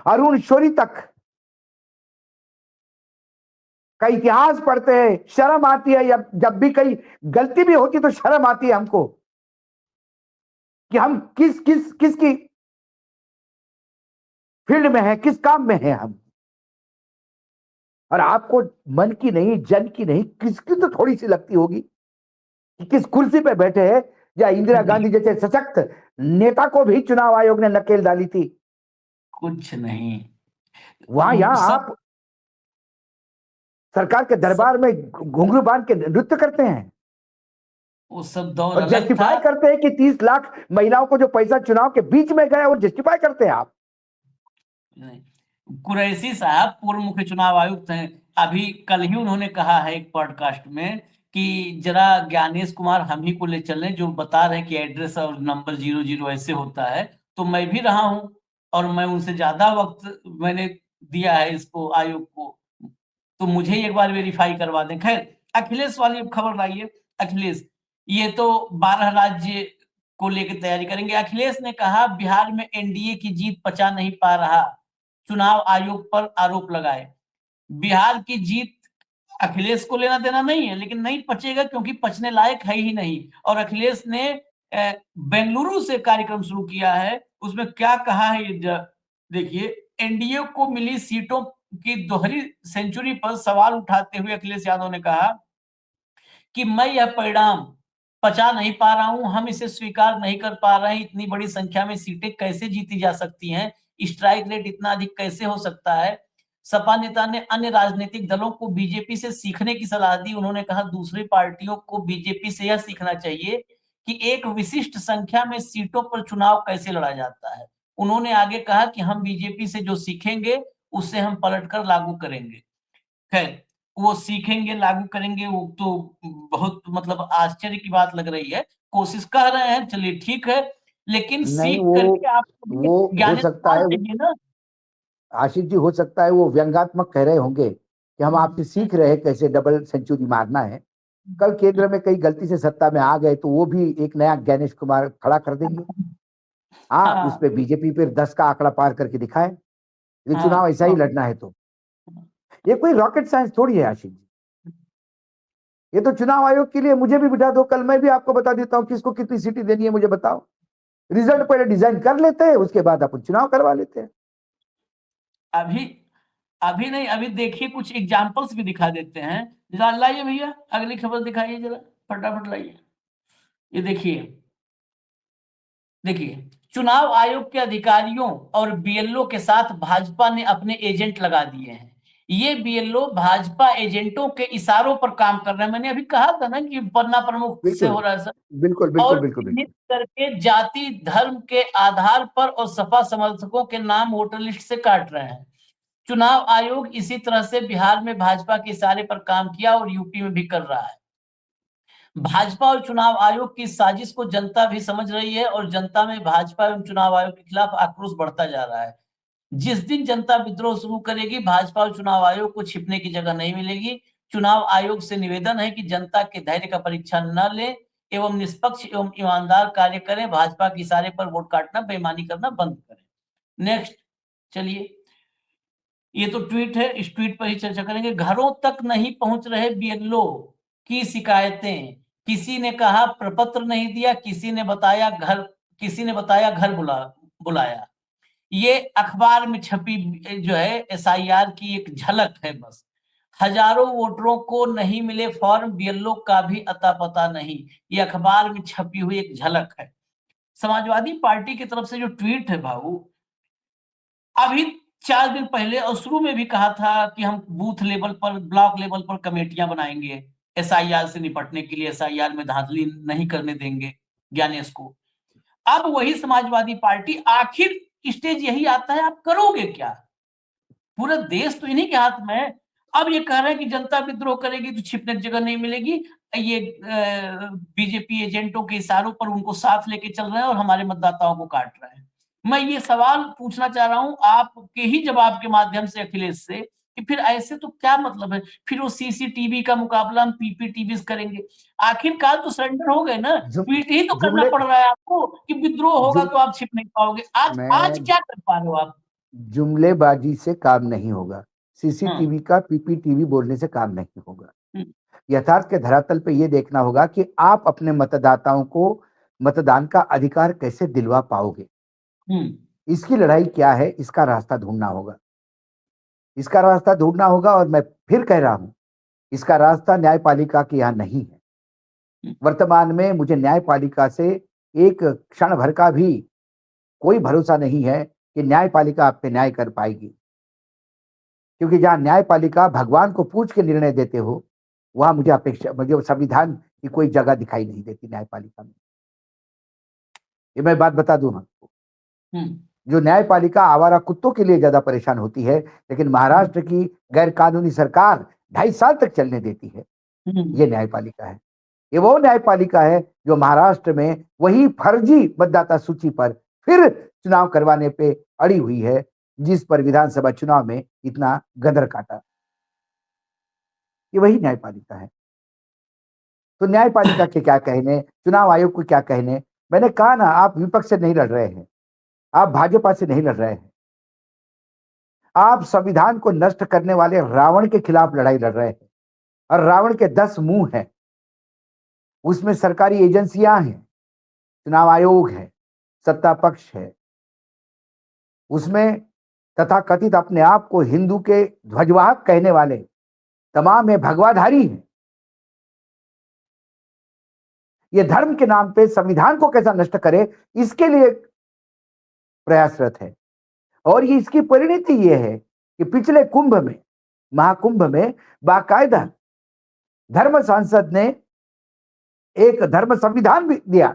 अरुण शोरी तक का इतिहास पढ़ते हैं, शर्म आती है। जब भी कहीं गलती भी होती तो शर्म आती है हमको कि हम किसकी फील्ड में है, किस काम में है हम। और आपको मन की नहीं, जन की नहीं, किसकी तो थोड़ी सी लगती होगी कि किस कुर्सी पे बैठे हैं। या इंदिरा गांधी जैसे सशक्त नेता को भी चुनाव आयोग ने नकेल डाली थी। कुछ नहीं, वहां यहां सब आप सरकार के दरबार में घुंघरू बांध के नृत्य करते हैं वो सब दौर और अलग था। जस्टिफाई करते हैं कि 30 लाख महिलाओं को जो पैसा चुनाव के बीच में गया, वो जस्टिफाई करते हैं आप। कुरैशी साहब पूर्व मुख्य चुनाव आयुक्त हैं, अभी कल ही उन्होंने कहा है एक पॉडकास्ट में कि जरा ज्ञानेश कुमार हम ही को ले चलें, जो बता रहे हैं कि एड्रेस और नंबर 00 ऐसे होता है। तो मैं भी रहा हूं, और मैं उनसे ज्यादा वक्त मैंने दिया है इसको, आयोग को, तो मुझे एक बार वेरीफाई करवा दें। खैर, अखिलेश वाली खबर लाइए। अखिलेश, ये तो 12 राज्य को लेकर तैयारी करेंगे। अखिलेश ने कहा बिहार में एनडीए की जीत पचा नहीं पा रहा, चुनाव आयोग पर आरोप लगाए। बिहार की जीत अखिलेश को लेना देना नहीं है, लेकिन नहीं पचेगा क्योंकि पचने लायक है ही नहीं। और अखिलेश ने बेंगलुरु से कार्यक्रम शुरू किया है, उसमें क्या कहा है ये देखिए। एनडीए को मिली सीटों की दोहरी सेंचुरी पर सवाल उठाते हुए अखिलेश यादव ने कहा कि मैं यह परिणाम पचा नहीं पा रहा हूं, हम इसे स्वीकार नहीं कर पा रहे हैं। इतनी बड़ी संख्या में सीटें कैसे जीती जा सकती हैं, स्ट्राइक रेट इतना अधिक कैसे हो सकता है। सपा नेता ने अन्य राजनीतिक दलों को बीजेपी से सीखने की सलाह दी। उन्होंने कहा दूसरी पार्टियों को बीजेपी से यह सीखना चाहिए कि एक विशिष्ट संख्या में सीटों पर चुनाव कैसे लड़ा जाता है। उन्होंने आगे कहा कि हम बीजेपी से जो सीखेंगे उसे हम पलटकर लागू करेंगे। खैर, वो सीखेंगे लागू करेंगे, वो तो बहुत मतलब आश्चर्य की बात लग रही है। कोशिश कर रहे हैं, चलिए ठीक है, लेकिन नहीं, सीख करके आपको भी वो हो ज्ञान सकता है, चाहिए ना। आशीष जी, हो सकता है वो व्यंग्यात्मक कह रहे होंगे कि हम आपसे सीख रहे हैं कैसे डबल सेंचुरी मारना है। कल केंद्र में कई गलती से सत्ता में आ गए तो वो भी एक नया ज्ञानेश कुमार खड़ा कर देंगे। हाँ, उस हाँ पे बीजेपी पे 10 का आंकड़ा पार करके दिखाए। ये चुनाव हाँ ऐसा ही लड़ना है तो ये कोई रॉकेट साइंस थोड़ी है आशीष जी। ये तो चुनाव आयोग के लिए मुझे भी बिठा दो, कल मैं भी आपको बता देता हूँ किसको कितनी सीटें देनी है, मुझे बताओ। रिजल्ट पहले डिजाइन कर लेते हैं, उसके बाद अपन चुनाव करवा लेते हैं। अभी अभी नहीं, अभी देखिए कुछ एग्जांपल्स भी दिखा देते हैं। जरा लाइए भैया, अगली खबर दिखाइए जरा, फटाफट लाइए। ये देखिए, देखिए चुनाव आयोग के अधिकारियों और बीएलओ के साथ भाजपा ने अपने एजेंट लगा दिए हैं। ये बीएलओ भाजपा एजेंटों के इशारों पर काम कर रहे हैं। मैंने अभी कहा था ना कि पन्ना प्रमुख से हो रहा है सर। बिल्कुल बिल्कुल और बिल्कुल चिन्हित बिल्कुल करके जाति धर्म के आधार पर और सपा समर्थकों के नाम वोटर लिस्ट से काट रहे हैं। चुनाव आयोग इसी तरह से बिहार में भाजपा के इशारे पर काम किया और यूपी में भी कर रहा है। भाजपा और चुनाव आयोग की साजिश को जनता भी समझ रही है और जनता में भाजपा एवं चुनाव आयोग के खिलाफ आक्रोश बढ़ता जा रहा है। जिस दिन जनता विद्रोह शुरू करेगी, भाजपा और चुनाव आयोग को छिपने की जगह नहीं मिलेगी। चुनाव आयोग से निवेदन है कि जनता के धैर्य का परीक्षा न ले एवं निष्पक्ष एवं ईमानदार कार्य करें। भाजपा के इशारे पर वोट काटना, बेईमानी करना बंद करें। नेक्स्ट चलिए, ये तो ट्वीट है, इस ट्वीट पर ही चर्चा करेंगे। घरों तक नहीं पहुंच रहे बीएलओ की शिकायतें, किसी ने कहा प्रपत्र नहीं दिया, किसी ने बताया घर बुलाया। ये अखबार में छपी जो है एसआईआर की एक झलक है बस। हजारों वोटरों को नहीं मिले फॉर्म, बीएलओ का भी अता पता नहीं। ये अखबार में छपी हुई एक झलक है। समाजवादी पार्टी की तरफ से जो ट्वीट है भाऊ, अभी 4 दिन पहले और शुरू में भी कहा था कि हम बूथ लेवल पर, ब्लॉक लेवल पर कमेटियां बनाएंगे एसआईआर से निपटने के लिए, एसआईआर में धांधली नहीं करने देंगे ज्ञानेश को। अब वही समाजवादी पार्टी, आखिर स्टेज यही आता है, आप करोगे क्या? पूरा देश तो इन्हीं के हाथ में है। अब ये कह रहे हैं कि जनता विद्रोह करेगी तो छिपने की जगह नहीं मिलेगी। ये बीजेपी एजेंटों के इशारों पर उनको साथ लेके चल रहे हैं और हमारे मतदाताओं को काट रहे हैं। मैं ये सवाल पूछना चाह रहा हूं आपके ही जवाब के माध्यम से अखिलेश से, कि फिर ऐसे तो क्या मतलब है? फिर वो सीसीटीवी का मुकाबला हम पीपीटीवी से करेंगे। आखिरकार तो सरेंडर हो गए ना, ट्वीट ही तो करना जुमले पड़ रहा है आपको कि विद्रोह होगा जुम तो आप छिप नहीं पाओगे। आज मैं क्या कर पा रहे हो आप? जुमलेबाजी से काम नहीं होगा, हाँ। सीसीटीवी का पीपीटीवी बोलने से काम नहीं होगा। हम्म, यथार्थ के धरातल पे ये देखना होगा कि आप अपने मतदाताओं को मतदान का अधिकार कैसे दिलवा पाओगे। हम्म, इसकी लड़ाई क्या है, इसका रास्ता ढूंढना होगा। इसका रास्ता ढूंढना होगा और मैं फिर कह रहा हूं, इसका रास्ता न्यायपालिका के यहाँ नहीं है। वर्तमान में मुझे न्यायपालिका से एक क्षण भर का भी कोई भरोसा नहीं है कि न्यायपालिका आप पे न्याय कर पाएगी, क्योंकि जहां न्यायपालिका भगवान को पूछ के निर्णय देते हो, वहां मुझे संविधान की कोई जगह दिखाई नहीं देती न्यायपालिका में। ये मैं बात बता दूं आपको, जो न्यायपालिका आवारा कुत्तों के लिए ज्यादा परेशान होती है, लेकिन महाराष्ट्र की गैर कानूनी सरकार 2.5 साल तक चलने देती है, ये न्यायपालिका है। ये वो न्यायपालिका है जो महाराष्ट्र में वही फर्जी मतदाता सूची पर फिर चुनाव करवाने पे अड़ी हुई है, जिस पर विधानसभा चुनाव में इतना गदर काटा। ये वही न्यायपालिका है। तो न्यायपालिका के क्या कहने, चुनाव आयोग को क्या कहने। मैंने कहा ना, आप विपक्ष से नहीं लड़ रहे हैं, आप भाजपा से नहीं लड़ रहे हैं, आप संविधान को नष्ट करने वाले रावण के खिलाफ लड़ाई लड़ रहे हैं। और रावण के 10 मुंह हैं, उसमें सरकारी एजेंसियां हैं, चुनाव आयोग है, सत्ता पक्ष है, उसमें तथाकथित अपने आप को हिंदू के ध्वजवाहक कहने वाले तमाम है, भगवाधारी हैं। ये धर्म के नाम पे संविधान को कैसा नष्ट करे, इसके लिए प्रयासरत है। और ये इसकी परिणति ये है कि पिछले कुंभ में, महाकुंभ में, बाकायदा धर्म सांसद ने एक धर्म संविधान भी दिया,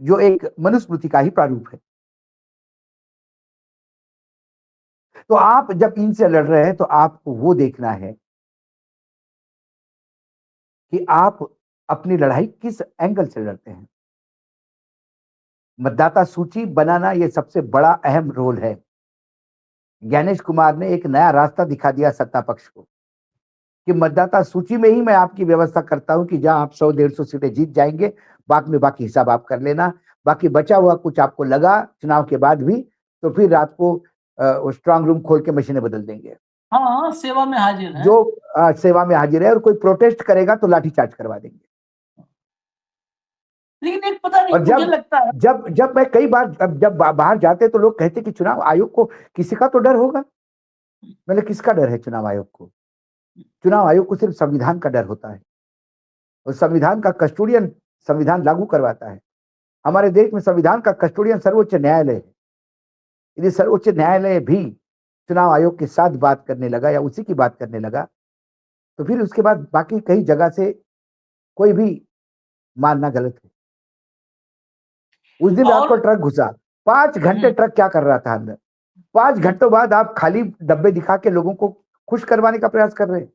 जो एक मनुस्मृति का ही प्रारूप है। तो आप जब इनसे लड़ रहे हैं तो आपको वो देखना है कि आप अपनी लड़ाई किस एंगल से लड़ते हैं। मतदाता सूची बनाना ये सबसे बड़ा अहम रोल है। ज्ञानेश कुमार ने एक नया रास्ता दिखा दिया सत्ता पक्ष को कि मतदाता सूची में ही मैं आपकी व्यवस्था करता हूं कि जहां आप 100-150 सीटें जीत जाएंगे, बाद में बाकी हिसाब आप कर लेना। बाकी बचा हुआ कुछ आपको लगा चुनाव के बाद भी, तो फिर रात को स्ट्रांग रूम खोल के मशीनें बदल देंगे। हाँ, सेवा में हाजिर है। जो सेवा में हाजिर है, और कोई प्रोटेस्ट करेगा तो लाठीचार्ज करवा देंगे। लेकिन एक पता नहीं और मुझे लगता है, जब मैं कई बार जब बाहर जाते तो लोग कहते कि चुनाव आयोग को किसी का तो डर होगा। मैंने, किसका डर है चुनाव आयोग को? चुनाव आयोग को सिर्फ संविधान का डर होता है, और संविधान का कस्टोडियन संविधान लागू करवाता है। हमारे देश में संविधान का कस्टोडियन सर्वोच्च न्यायालय है। यदि सर्वोच्च न्यायालय भी चुनाव आयोग के साथ बात करने लगा या उसी की बात करने लगा, तो फिर उसके बाद बाकी कई जगह से कोई भी मानना गलत है। उस दिन रात को और ट्रक घुसा, 5 घंटे ट्रक क्या कर रहा था अंदर? 5 घंटों बाद आप खाली डब्बे दिखा के लोगों को खुश करवाने का प्रयास कर रहे हैं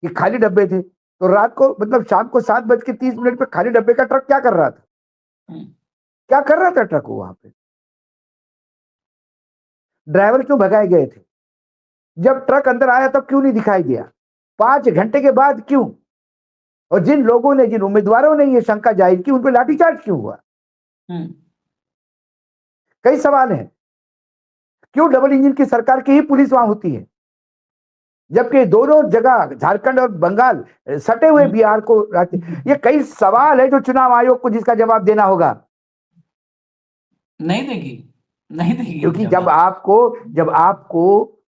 कि खाली डब्बे थे। तो रात को मतलब शाम को 7:30 पे खाली डब्बे का ट्रक क्या कर रहा था? क्या कर रहा था ट्रक वो वहां पे? ड्राइवर क्यों भगाए गए थे? जब ट्रक अंदर आया तो क्यों नहीं दिखाई दिया? 5 घंटे के बाद क्यों? और जिन लोगों ने, जिन उम्मीदवारों ने ये शंका जाहिर की, उन पर लाठीचार्ज क्यों हुआ? कई सवाल हैं। क्यों डबल इंजन की सरकार की ही पुलिस वहां होती है, जबकि दोनों जगह झारखंड और बंगाल सटे हुए बिहार को ये कई सवाल है जो चुनाव आयोग को जिसका जवाब देना होगा। नहीं देगी, नहीं देगी क्योंकि जवाब। जब आपको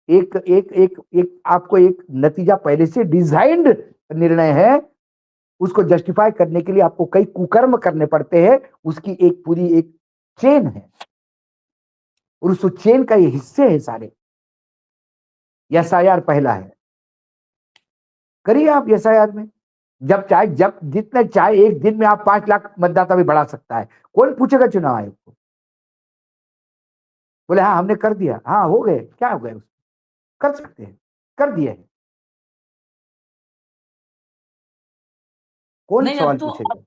एक एक एक एक आपको एक नतीजा पहले से डिजाइंड निर्णय है, उसको जस्टिफाई करने के लिए आपको कई कुकर्म करने पड़ते हैं। उसकी एक पूरी एक चेन है और उस चेन का ये हिस्से है सारे। एसआईआर पहला है, करिए आप एसआईआर में। जब जितने चाहे एक दिन में आप 5 लाख मतदाता भी बढ़ा सकता है। कौन पूछेगा चुनाव आयोग को? बोले हाँ हमने कर दिया, हाँ हो गए, क्या हो गए? कर सकते हैं, कर दिए हैं। कौन नहीं, सवाल पूछेगा?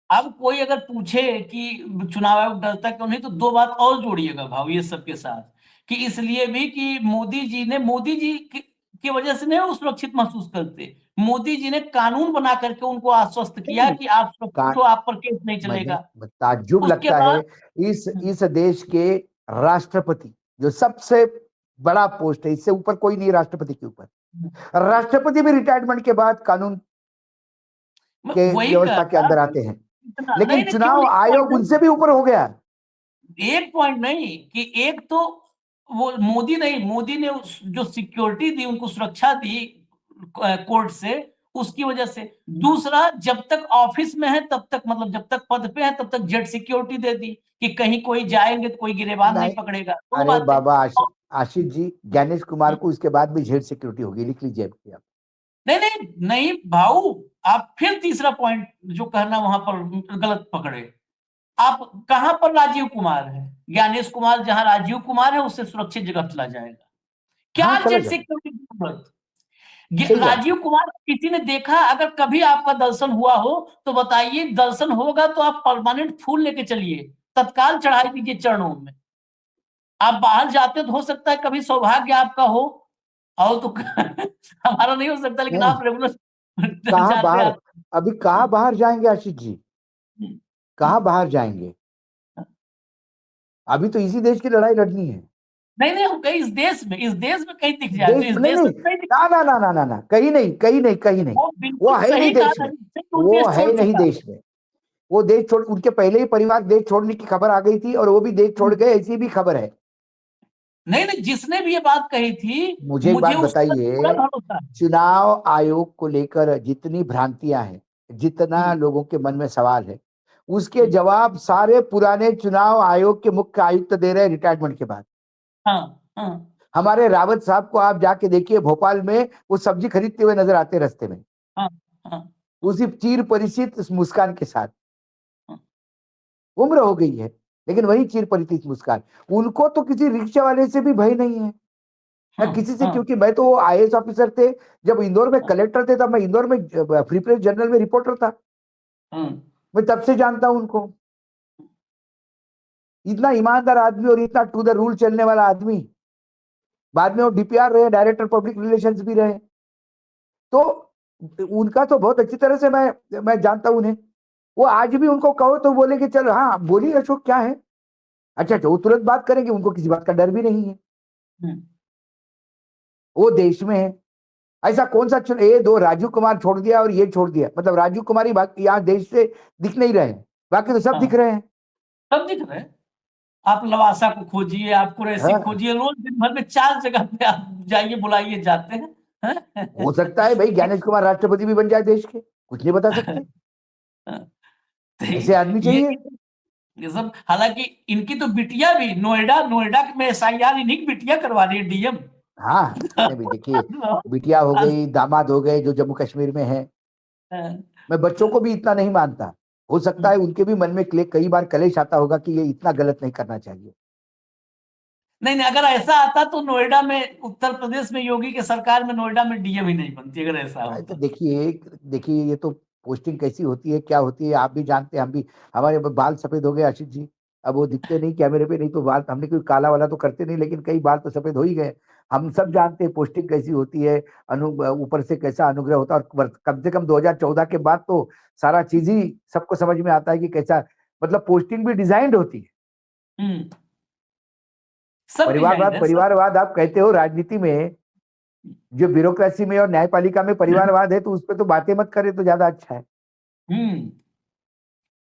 अब कोई अगर पूछे कि चुनाव आयोग डरता क्यों नहीं, तो दो बात और जोड़िएगा भाव ये सबके साथ, कि इसलिए भी कि मोदी जी की वजह से नहीं वो सुरक्षित महसूस करते। मोदी जी ने कानून बना करके उनको आश्वस्त किया कि आप सुरक्षित हो, आप पर केस नहीं मुझे चलेगा। ताज्जुब उसके लगता है, बाद इस देश के राष्ट्रपति, जो सबसे बड़ा पोस्ट है, इससे ऊपर कोई नहीं राष्ट्रपति के ऊपर, राष्ट्रपति भी रिटायरमेंट के बाद कानून के वही कह व्यवस्था के रहा अंदर कि आते हैं, इतना नहीं लेकिन नहीं, चुनाव केवल एक पॉइंट आयोग उनसे नहीं, भी ऊपर हो गया। एक पॉइंट नहीं कि एक तो वो मोदी नहीं, मोदी ने जो सिक्योरिटी दी, उनको सुरक्षा दी कोर्ट से, उसकी वजह से। दूसरा, जब तक ऑफिस में है तब तक, मतलब जब तक पद पे है तब तक जेड सिक्योरिटी दे दी कि कहीं कोई जाएंगे तो कोई गिरेबान नहीं नहीं, पकड़ेगा। दो अरे बातें। बाबा आशीष जी, ज्ञानेश कुमार को इसके बाद भी जेल सिक्योरिटी होगी, लिख लीजिए आप। नहीं नहीं नहीं भाऊ, आप फिर तीसरा पॉइंट जो कहना वहां पर गलत पकड़े। आप कहां पर राजीव कुमार है? ज्ञानेश कुमार जहां राजीव कुमार है उससे सुरक्षित जगह चला जाएगा। हाँ क्या चला जेट जाए, सिक्योरिटी की जरूरत? सही बात। राजीव कुमार किसी ने देखा? अगर कभी आपका दर्शन हुआ हो तो बताइए। दर्शन होगा तो आप परमानेंट फूल लेके चलिए, तत्काल चढ़ाई दीजिए चरणों में। आप बाहर जाते हो तो हो सकता है कभी सौभाग्य आपका हो, और तो हमारा नहीं हो सकता, लेकिन नहीं, आप रेगुलर कहाँ जाते बाहर, आते। अभी कहाँ बाहर जाएंगे आशीष जी? कहाँ बाहर जाएंगे? अभी तो इसी देश की लड़ाई लड़नी है। नहीं नहीं, हम कहीं इस देश में कहीं दिख जाए तो, देश इस नहीं देश में नहीं, कहीं दिख। ना ना ना ना ना ना, कहीं नहीं, कहीं नहीं, कहीं नहीं। वो वो बिल्कुल है ही नहीं सही कहा देश था, में, वो वो देश है छोड़ ही नहीं चुका। देश में। वो देश छोड़, उनके पहले ही परिवार देश छोड़ने की खबर आ गई थी और वो भी देश छोड़ गए, ऐसी भी खबर है। नहीं नहीं, जिसने भी ये बात कही थी, मुझे एक मुझे बात उस पर पूरा बताइए, भरोसा है। चुनाव आयोग को लेकर जितनी भ्रांतियां हैं, जितना हम्म, लोगों के मन में सवाल है, उसके हम्म, जवाब सारे पुराने चुनाव आयोग के मुख्य आयुक्त दे रहे हैं रिटायरमेंट के बाद। हाँ हाँ हमारे रावत साहब को आप जाके देखिए, भोपाल में वो सब्जी खरीदते हुए नजर आते रास्ते में, हाँ हाँ उसी चीर परिचित मुस्कान के साथ। हाँ उम्र हो गई है, लेकिन वही चिर परिचित मुस्कान। उनको तो किसी रिक्शा वाले से भी भय नहीं है, ना हाँ किसी से, हाँ क्योंकि मैं तो आईएएस ऑफिसर थे, जब इंदौर में कलेक्टर थे, तब मैं इंदौर में फ्री प्रेस जर्नल में रिपोर्टर था। हाँ मैं तब से जानता हूं उनको। इतना ईमानदार आदमी और इतना टू द रूल चलने वाला आदमी। बाद में वो डीपीआर रहे, डायरेक्टर पब्लिक रिलेशंस भी रहे। तो उनका तो बहुत अच्छी तरह से मैं जानता हूं उन्हें। वो आज भी उनको कहो तो बोले कि चलो हाँ बोलिए अशोक क्या है। अच्छा अच्छा, वो तुरंत बात करेंगे, उनको किसी बात का डर भी नहीं है। हम्म, वो देश में है। ऐसा कौन सा ये दो राजीव कुमार छोड़ दिया और ये छोड़ दिया, मतलब राजीव कुमार ही बाकी यहाँ देश से दिख नहीं रहे हैं, बाकी तो सब दिख हाँ, रहे हैं। सब दिख रहे हैं। आप लवासा को खोजिए, आप कुरैशी हाँ, खोजिए, रोज दिन भर में 4 जगह पे आप जाइए, बुलाइए, जाते हैं। हो सकता है भाई ज्ञानेश कुमार राष्ट्रपति भी बन जाए देश के, कुछ नहीं बता सकते। तो ऐसे आदमी ये चाहिए। ये सब, हालांकि इनकी तो बिटिया भी नोएडा नोएडा में SIR इन्हीं की बिटिया करवा रही है, DM। हाँ, जितने भी देखिए, बिटिया हो गई, दामाद हो गए जो जम्मू कश्मीर में है। मैं बच्चों को भी इतना नहीं मानता, हो सकता है उनके भी मन में कई बार कलेश आता होगा कि ये इतना गलत नहीं करना चाहिए। नहीं नहीं, अगर ऐसा आता तो नोएडा में, उत्तर प्रदेश में योगी के सरकार में नोएडा में DM ही नहीं बनती, अगर ऐसा तो होता। देखिए देखिए, ये तो पोस्टिंग कैसी होती है, क्या होती है, आप भी जानते हैं, हम भी। हमारे बाल सफेद हो गए आशीष जी, अब वो दिखते नहीं कैमरे पे, नहीं तो बाल हमने कोई काला वाला तो करते नहीं, लेकिन कई बाल तो सफेद हो ही गए। हम सब जानते हैं पोस्टिंग कैसी होती है, अनु ऊपर से कैसा अनुग्रह होता है, और कम से कम 2014 के बाद तो सारा चीज ही सबको समझ में आता है कि कैसा, मतलब पोस्टिंग भी डिजाइंड होती है। सब डिजाइन है, परिवारवाद आप कहते हो, राजनीति में जो ब्यूरोक्रेसी में और न्यायपालिका में परिवारवाद है, तो उस पर तो बातें मत करें तो ज्यादा अच्छा है।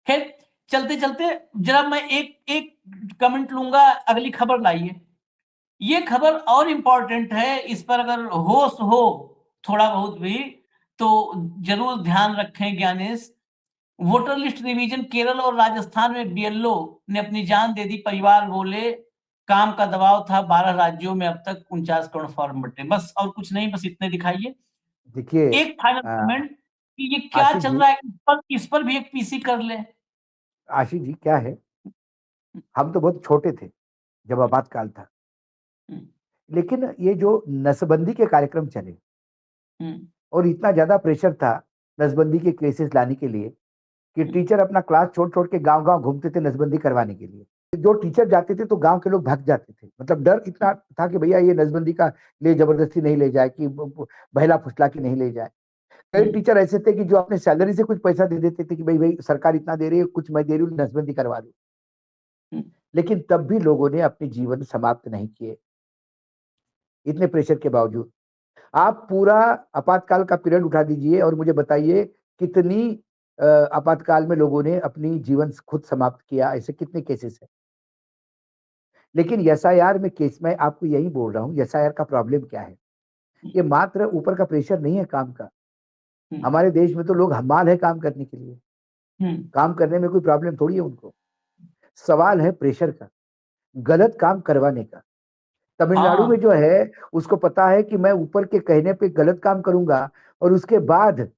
खैर, चलते चलते जरा मैं एक एक कमेंट लूंगा, अगली खबर लाइए। ये खबर और इंपॉर्टेंट है, इस पर अगर होश हो थोड़ा बहुत भी तो जरूर ध्यान रखें Gyanesh. Voter list revision Kerala और राजस्थान में BLO ने अपनी जान दे दी, परिवार बोले काम का दबाव था, 12 राज्यों में अब तक 49 करोड़ फॉर्म बटे, बस और कुछ नहीं, बस इतने दिखाइए। देखिए एक फाइनल कमेंट कि ये क्या आशीष चल जी, रहा है, इस पर भी एक PC कर ले। आशीष जी क्या है, हम तो बहुत छोटे थे जब आपातकाल था, लेकिन ये जो नसबंदी के कार्यक्रम चले और इतना ज्यादा प्रेशर था नसबंदी के केसेस लाने के लिए कि टीचर अपना क्लास छोड़ छोड़ के गांव गांव घूमते थे नसबंदी करवाने के लिए। जो टीचर जाते थे तो गांव के लोग भाग जाते थे, मतलब डर इतना था कि भैया ये नसबंदी का ले जबरदस्ती नहीं ले जाए, कि बहला फुसला के नहीं ले जाए। कई टीचर ऐसे थे कि जो अपने सैलरी से कुछ पैसा दे देते थे कि भाई भाई सरकार इतना दे रही है, कुछ मैं दे रही हूँ, नसबंदी करवा दो। लेकिन तब भी लोगों ने अपने जीवन समाप्त नहीं किए, इतने प्रेशर के बावजूद। आप पूरा आपातकाल का पीरियड उठा दीजिए और मुझे बताइए कितनी आपातकाल में लोगों ने अपनी जीवन खुद समाप्त किया, ऐसे कितने केसेस हैं। लेकिन SIR में केस, मैं आपको यही बोल रहा हूँ, SIR का प्रॉब्लम क्या है, ये मात्र ऊपर का प्रेशर नहीं है काम का। हमारे देश में तो लोग हमाल है काम करने के लिए, काम करने में कोई प्रॉब्लम थोड़ी है उनको। सवाल है प्रेशर का, गलत काम करवाने का। तमिलनाडु में जो है उसको पता है कि मैं ऊपर के कहने पे गलत काम करूंगा, और उसके बाद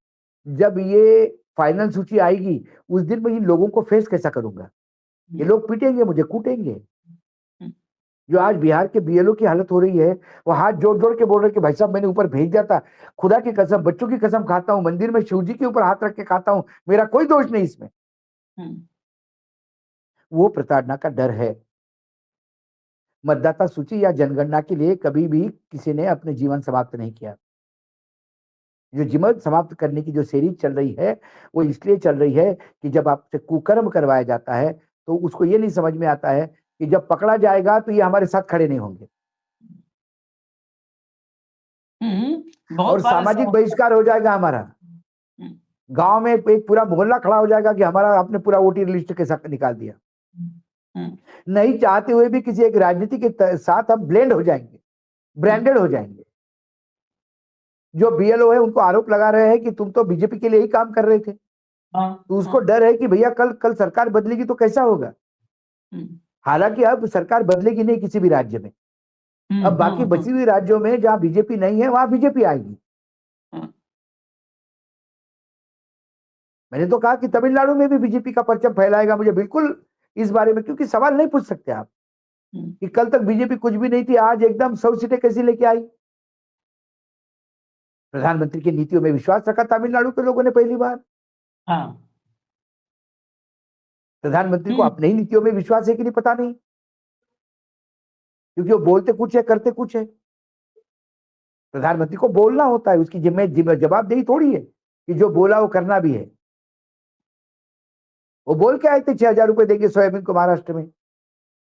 जब ये फाइनल सूची आएगी उस दिन मैं इन लोगों को फेस कैसा करूंगा, ये लोग पीटेंगे मुझे, कूटेंगे। जो आज बिहार के BLO की हालत हो रही है, वो हाथ जोड़ जोड़ के बोल रहे कि भाई साहब मैंने ऊपर भेज दिया था, खुदा की कसम, बच्चों की कसम खाता हूं, मंदिर में शिव जी के ऊपर हाथ रख के खाता हूं, मेरा कोई दोष नहीं इसमें। वो प्रताड़ना का डर है। मतदाता सूची या जनगणना के लिए कभी भी किसी ने अपने जीवन समाप्त नहीं किया। जो जीवन समाप्त करने की जो सीरीज चल रही है वो इसलिए चल रही है कि जब आपसे कुकर्म करवाया जाता है तो उसको ये नहीं समझ में आता है कि जब पकड़ा जाएगा तो ये हमारे साथ खड़े नहीं होंगे, बहुत और बार ऐसा सामाजिक बहिष्कार हो जाएगा हमारा। गांव में एक पूरा मोहल्ला खड़ा हो जाएगा कि हमारा आपने पूरा वोटर लिस्ट के साथ निकाल दिया। नहीं चाहते हुए भी किसी एक राजनीति के साथ हम ब्लेंड हो जाएंगे, ब्रांडेड हो जाएंगे। जो BLO है उनको आरोप लगा रहे हैं कि तुम तो बीजेपी के लिए ही काम कर रहे थे। तो उसको डर है कि भैया कल कल सरकार बदलेगी तो कैसा होगा। हालांकि अब सरकार बदलेगी नहीं किसी भी राज्य में, अब बाकी बची हुई राज्यों में जहां बीजेपी नहीं है वहां बीजेपी आएगी। मैंने तो कहा कि तमिलनाडु में भी बीजेपी का परचम फैलाएगा, मुझे बिल्कुल इस बारे में, क्योंकि सवाल नहीं पूछ सकते आप कि कल तक बीजेपी कुछ भी नहीं थी, आज एकदम 100 सीटें कैसी लेके आई। प्रधानमंत्री की नीतियों में विश्वास रखा तमिलनाडु के लोगों ने पहली बार। प्रधानमंत्री को अपने ही नीतियों में विश्वास है कि नहीं पता नहीं, क्योंकि वो बोलते कुछ है करते कुछ है। प्रधानमंत्री को बोलना होता है, उसकी जवाबदेही थोड़ी है कि जो बोला वो करना भी है। वो बोल के आए थे 6,000 रुपए देंगे सोयाबीन को महाराष्ट्र में।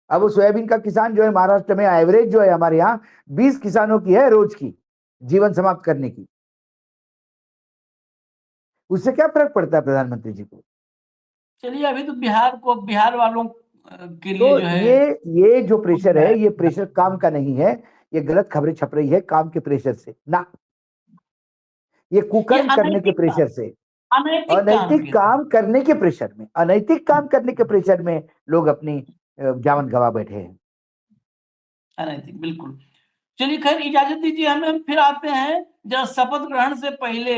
अब वो सोयाबीन का किसान जो है महाराष्ट्र में, एवरेज जो है हमारे यहाँ 20 किसानों की है रोज की जीवन समाप्त करने की। उससे क्या फर्क पड़ता है प्रधानमंत्री जी को। चलिए, अभी तो बिहार को, बिहार वालों के लिए तो जो है ये जो प्रेशर है, ये प्रेशर काम का नहीं है, ये गलत खबरें छप रही है काम के प्रेशर से ना, ये कुकर्म करने के प्रेशर से। अनैतिक अनैतिक काम करने के प्रेशर में, अनैतिक काम करने के प्रेशर में लोग अपनी जान गंवा बैठे हैं। अनैतिक, बिल्कुल। चलिए खैर, इजाजत दीजिए, हम फिर आते हैं जब शपथ ग्रहण से पहले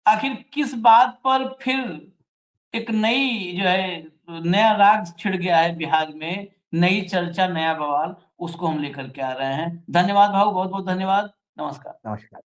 आखिर किस बात पर फिर एक नई जो है नया राग छिड़ गया है बिहार में, नई चर्चा, नया बवाल, उसको हम लेकर के आ रहे हैं। धन्यवाद भाऊ, बहुत बहुत धन्यवाद। नमस्कार। नमस्कार।